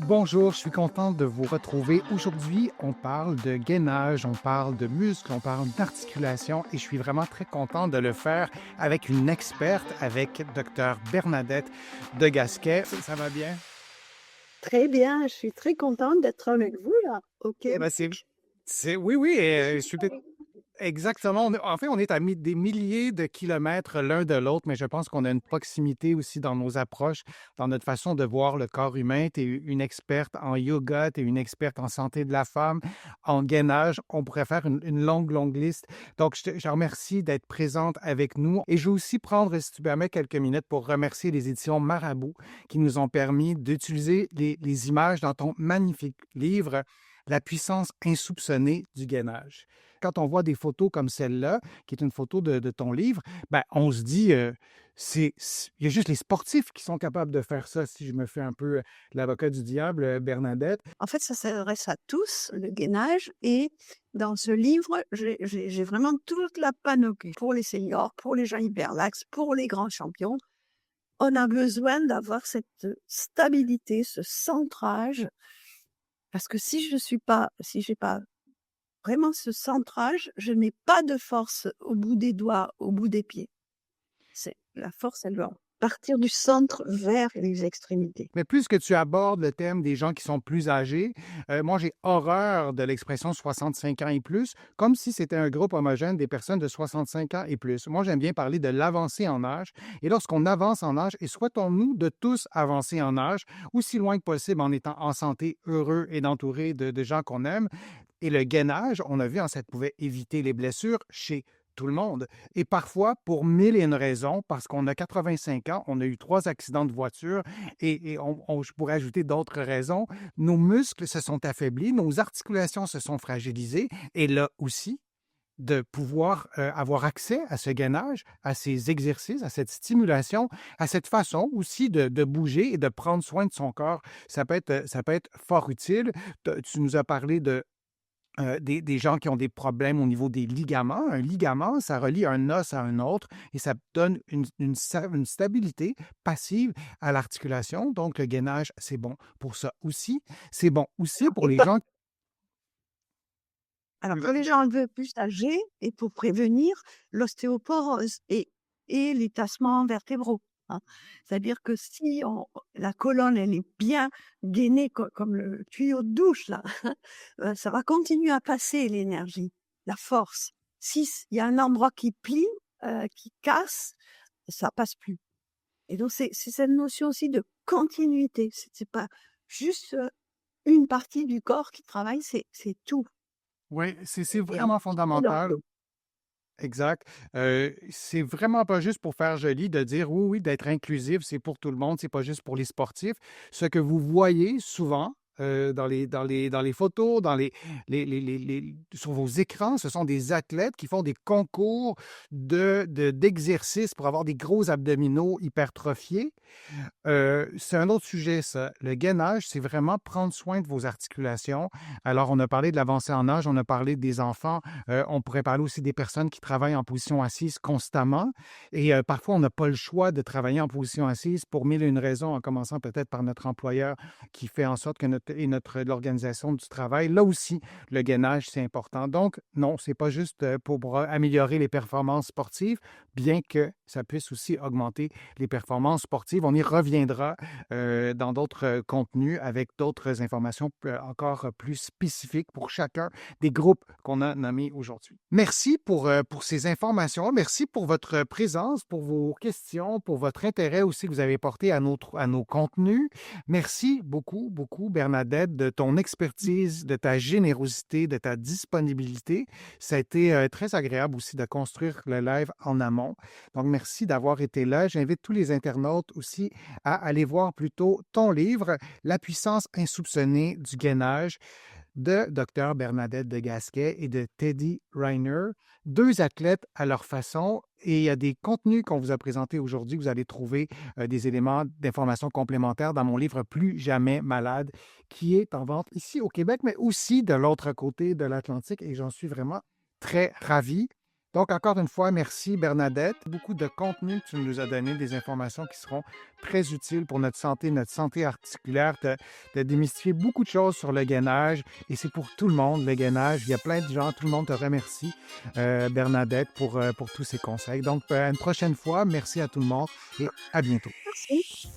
Bonjour, je suis content de vous retrouver. Aujourd'hui, on parle de gainage, on parle de muscles, on parle d'articulation et je suis vraiment très content de le faire avec une experte, avec Dr Bernadette de Gasquet. Ça va bien? Très bien, je suis très contente d'être avec vous là, au Eh ben, Québec. oui, oui, je suis exactement. En fait, on est à des milliers de kilomètres l'un de l'autre, mais je pense qu'on a une proximité aussi dans nos approches, dans notre façon de voir le corps humain. Tu es une experte en yoga, tu es une experte en santé de la femme, en gainage. On pourrait faire une longue, longue liste. Donc, je te remercie d'être présente avec nous. Et je veux aussi prendre, si tu permets, quelques minutes pour remercier les éditions Marabout qui nous ont permis d'utiliser les images dans ton magnifique livre, La puissance insoupçonnée du gainage. Quand on voit des photos comme celle-là, qui est une photo de ton livre, ben, on se dit, il y a juste les sportifs qui sont capables de faire ça, si je me fais un peu l'avocat du diable, Bernadette. En fait, ça s'adresse à tous, le gainage, et dans ce livre, j'ai vraiment toute la panoplie pour les seniors, pour les gens hyperlaxes, pour les grands champions. On a besoin d'avoir cette stabilité, ce centrage, parce que si j'ai pas vraiment ce centrage, je n'ai pas de force au bout des doigts, au bout des pieds. C'est la force, elle doit partir du centre vers les extrémités. Mais plus que tu abordes le thème des gens qui sont plus âgés, moi j'ai horreur de l'expression 65 ans et plus, comme si c'était un groupe homogène des personnes de 65 ans et plus. Moi j'aime bien parler de l'avancée en âge. Et lorsqu'on avance en âge, et souhaitons-nous de tous avancer en âge, aussi loin que possible en étant en santé, heureux et entouré de gens qu'on aime, et le gainage, on a vu, ça pouvait éviter les blessures chez tout le monde. Et parfois, pour mille et une raisons, parce qu'on a 85 ans, on a eu 3 accidents de voiture et je pourrais ajouter d'autres raisons, nos muscles se sont affaiblis, nos articulations se sont fragilisées. Et là aussi, de pouvoir avoir accès à ce gainage, à ces exercices, à cette stimulation, à cette façon aussi de bouger et de prendre soin de son corps, ça peut être fort utile. Tu nous as parlé de des gens qui ont des problèmes au niveau des ligaments. Un ligament, ça relie un os à un autre et ça donne une stabilité passive à l'articulation. Donc, le gainage, c'est bon pour ça aussi. C'est bon aussi Alors, pour les gens. pour les gens un peu plus âgés et pour prévenir l'ostéoporose et les tassements vertébraux, hein. C'est-à-dire que si la colonne, elle est bien gainée comme le tuyau de douche là, ça va continuer à passer l'énergie, la force. Si il y a un endroit qui plie, qui casse, ça passe plus. Et donc c'est cette notion aussi de continuité. C'est pas juste, une partie du corps qui travaille, c'est tout. Oui, c'est Et en vraiment fondamental. Exact. C'est vraiment pas juste pour faire joli de dire oui, oui, d'être inclusif, c'est pour tout le monde, c'est pas juste pour les sportifs. Ce que vous voyez souvent dans les photos, sur vos écrans, ce sont des athlètes qui font des concours d'exercices pour avoir des gros abdominaux hypertrophiés. C'est un autre sujet, ça. Le gainage, c'est vraiment prendre soin de vos articulations. Alors, on a parlé de l'avancée en âge, on a parlé des enfants, on pourrait parler aussi des personnes qui travaillent en position assise constamment. Et parfois, on n'a pas le choix de travailler en position assise pour mille et une raisons, en commençant peut-être par notre employeur qui fait en sorte que l'organisation du travail, là aussi, le gainage, c'est important. Donc, non, c'est pas juste pour améliorer les performances sportives, bien que ça puisse aussi augmenter les performances sportives. On y reviendra dans d'autres contenus avec d'autres informations encore plus spécifiques pour chacun des groupes qu'on a nommés aujourd'hui. Merci pour ces informations. Merci pour votre présence, pour vos questions, pour votre intérêt aussi que vous avez porté à nos contenus. Merci beaucoup, beaucoup, Bernadette, de ton expertise, de ta générosité, de ta disponibilité. Ça a été très agréable aussi de construire le live en amont. Donc, merci d'avoir été là. J'invite tous les internautes aussi à aller voir plutôt ton livre, La puissance insoupçonnée du gainage de Dr Bernadette de Gasquet et de Teddy Reiner, 2 athlètes à leur façon. Et il y a des contenus qu'on vous a présentés aujourd'hui. Vous allez trouver des éléments d'information complémentaires dans mon livre Plus jamais malade, qui est en vente ici au Québec, mais aussi de l'autre côté de l'Atlantique. Et j'en suis vraiment très ravi. Donc, encore une fois, merci Bernadette. Beaucoup de contenu que tu nous as donné, des informations qui seront très utiles pour notre santé articulaire. Tu as démystifié beaucoup de choses sur le gainage et c'est pour tout le monde, le gainage. Il y a plein de gens, tout le monde te remercie, Bernadette, pour tous ces conseils. Donc, à une prochaine fois, merci à tout le monde et à bientôt. Merci.